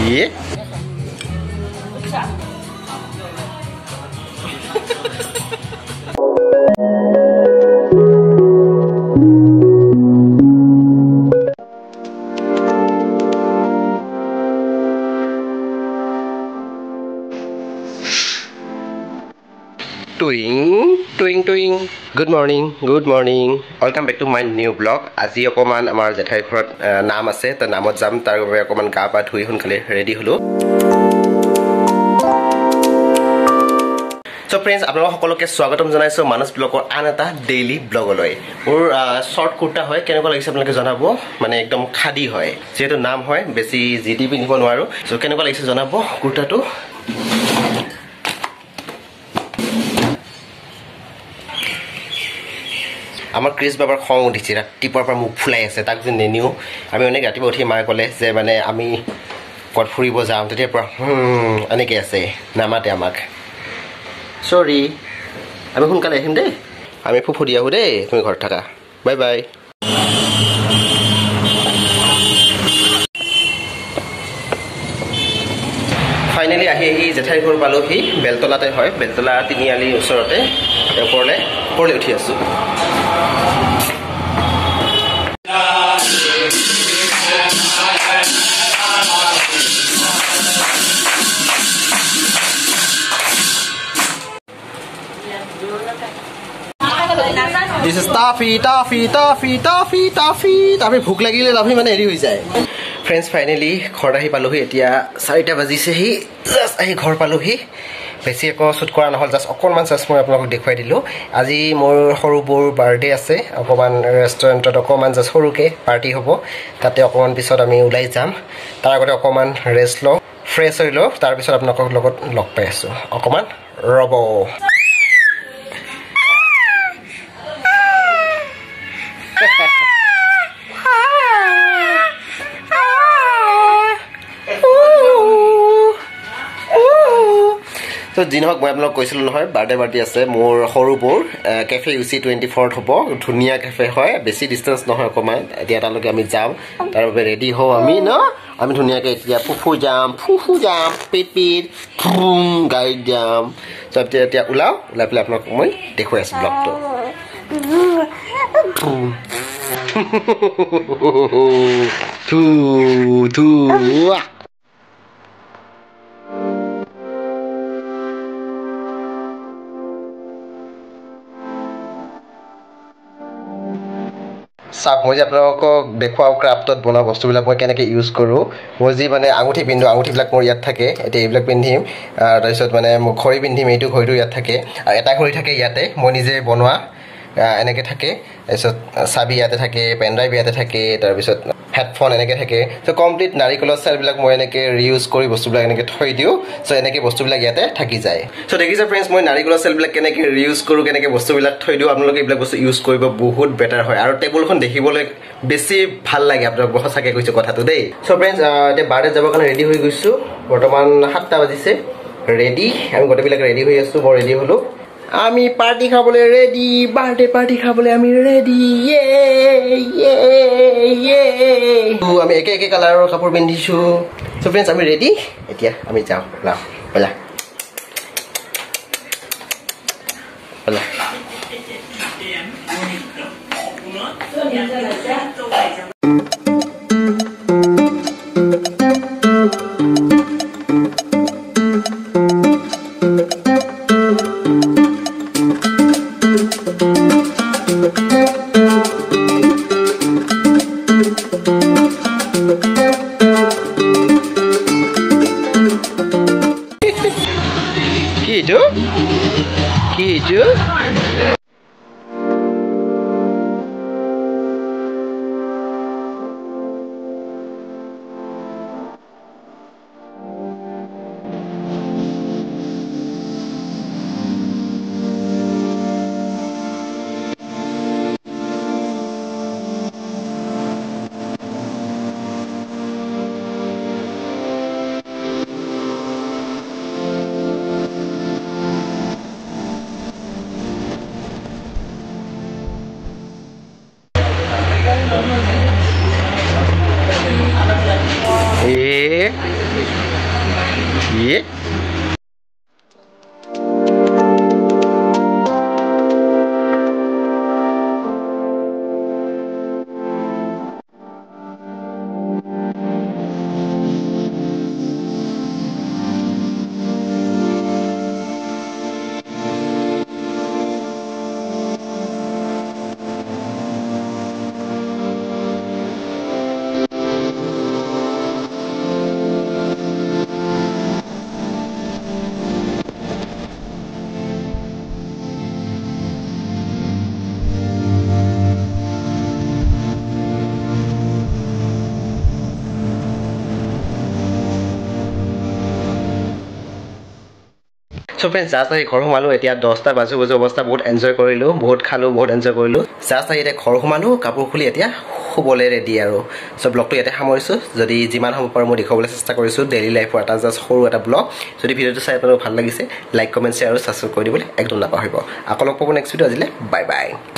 ये Doing. Good morning. Welcome back to my new vlog. আজি অকমান আমাৰ জেঠাই ঘৰত নাম আছে তো নামত যাম তাৰ বাবে অকমান গা পা ধুই সোনকালে ৰেডি হলো So friends, আপোনালোক সকলোকে স্বাগতম জনাইছো মানস ব্লগৰ আন এটা ডেইলি ব্লগলৈ মোৰ শৰ্ট কুৰ্তা হয় কেনেকুৱা লাগিছে আপোনালোকে জনাব মানে একদম খাদি হয় যেটো নাম হয় বেছি জিডি পিন্ধিব নোৱাৰো সো কেনেকুৱা লাগিছে জনাব কুৰ্তাটো আমাৰ ক্ৰিস বাবাৰ খং উঠিছে ৰাতিপুৱাৰ পৰা মুখ ফুলাই আছে তাক যে নেনিও আমি অনেক ৰাতিপুৱা উঠি মায়ে ক'লে যে মানে আমি কত ফুৰিব যাম তেতিয়া পৰা এনেকৈ আছে নামাতে আমাক সৰি আমি সোনকালে আহিম দেই আমি ফুফু দি আহো দেই তুমি ঘৰত থাকা বাই বাই ফাইনালি আহি জেঠাই ঘৰ পালোহি বেলতলাতে হয় বেলতলা তিনিআলি ওচৰতে ওপৰলে উঠি আছো This is toffee. ভুক লাগিলে লাভি মানে এৰি হৈ যায় ফ্ৰেন্ডছ ফাইনালি ঘৰ আহি পালোহি এতিয়া 4টা বাজিছেহি জাস্ট আহি ঘৰ পালোহি বেছি একো শুট কৰা নহল জাস্ট অকণমান জাস্ট মই আপোনালোকক দেখুৱাই দিলো আজি মোৰ সৰু বৰ বাৰ্থডে আছে অকণমান ৰেষ্টুৰেণ্টত অকণমান জাস্ট সৰুকে পাৰ্টি হ'ব তাতে অকণমান পিছত আমি ওলাই যাম তাৰ আগতে অকণমান ৰেষ্ট লওঁ ফ্ৰেছ হৈ লওঁ তাৰপিছত আপোনালোকৰ লগত লগ পাই আছো অকণমান ৰ'ব So দিনক মই আপোনাক কৈছিলো নহয় বাৰ্থডে পাৰ্টি আছে মোৰ সৰুবোৰ কেফে UC 24ত হ'ব ধুনিয়া কেফে হয় বেছি ডিসটেন্স নহয় অকমান এতিয়া তালৈকে আমি যাম তাৰ বাবে ৰেডি হও আমি ন আমি ধুনিয়াকে এতিয়া ফুফু যাম পিট গাইড যাম সব এতিয়া ওলাই পেলাই আপোনাক মই দেখুৱাই আছো ব্লগটো থু সাপ মই যে আপোনালোকক দেখুৱাও ক্ৰাফটত বনোৱা বস্তুবিলাক মই কেনেকৈ ইউজ কৰোঁ মই যি মানে আঙুঠি পিন্ধো আঙুঠিবিলাক মোৰ ইয়াত থাকে এতিয়া এইবিলাক পিন্ধিম তাৰপিছত মানে মই ঘড়ী পিন্ধিম এইটো ঘড়ীটো ইয়াত থাকে আৰু এটা ঘড়ী থাকে ইয়াতে মই নিজে বনোৱা এনেকৈ থাকে তাৰপিছত চাবি ইয়াতে থাকে পেন ড্ৰাইভ ইয়াতে থাকে তাৰপিছত হেডফোন এনেকৈ থাকে চ' কমপ্লিট নাৰিকলৰ চেলবিলাক মই এনেকৈ ৰিউজ কৰি বস্তুবিলাক এনেকৈ থৈ দিওঁ চ' এনেকৈ বস্তুবিলাক ইয়াতে থাকি যায় চ' দেখিছে ফ্ৰেণ্ডছ মই নাৰিকলৰ চেলবিলাক কেনেকৈ ৰিউজ কৰোঁ কেনেকৈ বস্তুবিলাক থৈ দিওঁ আপোনালোকে এইবিলাক বস্তু ইউজ কৰিব বহুত বেটাৰ হয় আৰু টেবুলখন দেখিবলৈ বেছি ভাল লাগে আপোনালোকক সঁচাকৈ কৈছোঁ কথাটো দেই চ' ফ্ৰেণ্ডছ এতিয়া বাৰ্থডে যাবৰ কাৰণে ৰেডি হৈ গৈছোঁ বৰ্তমান 7টা বাজিছে ৰেডি আমি গোটেইবিলাক ৰেডি হৈ আছোঁ মই ৰেডি হ'লোঁ আমি পাৰ্টি খাবলৈ ৰেডি বাৰ্থডে পাৰ্টি খাবলৈ আমি ৰেডি আমি একে কালাৰৰ কাপোৰ পিন্ধিছো সো ফ্ৰেণ্ডছ আমি ৰেডি এতিয়া আমি যাওঁ বলা So friends, just like ঘৰ সোমালো এতিয়া 10টা বাজু অৱস্থা বহুত এনজয় কৰিলো বহুত খালো বহুত এনজয় কৰিলো just like এতিয়া ঘৰ সোমালো কাপোৰ খুলি এতিয়া শুবলে ৰেডি আৰু সো ব্লগটো ইয়াতে সামৰিছো যদি যিমান হ'ব পাৰো মই দেখাবলৈ চেষ্টা কৰিছো ডেইলি লাইফৰ এটা জাস্ট সৰু এটা ব্লগ যদি ভিডিওটো চাই আপোনালোক ভাল লাগিছে লাইক কমেন্ট শ্বেয়াৰ আৰু সাবস্ক্ৰাইব কৰি দিবলৈ একদম নাপাহৰিব আকৌ লগ পাব নেক্সট ভিডিও আজিলে বাই বাই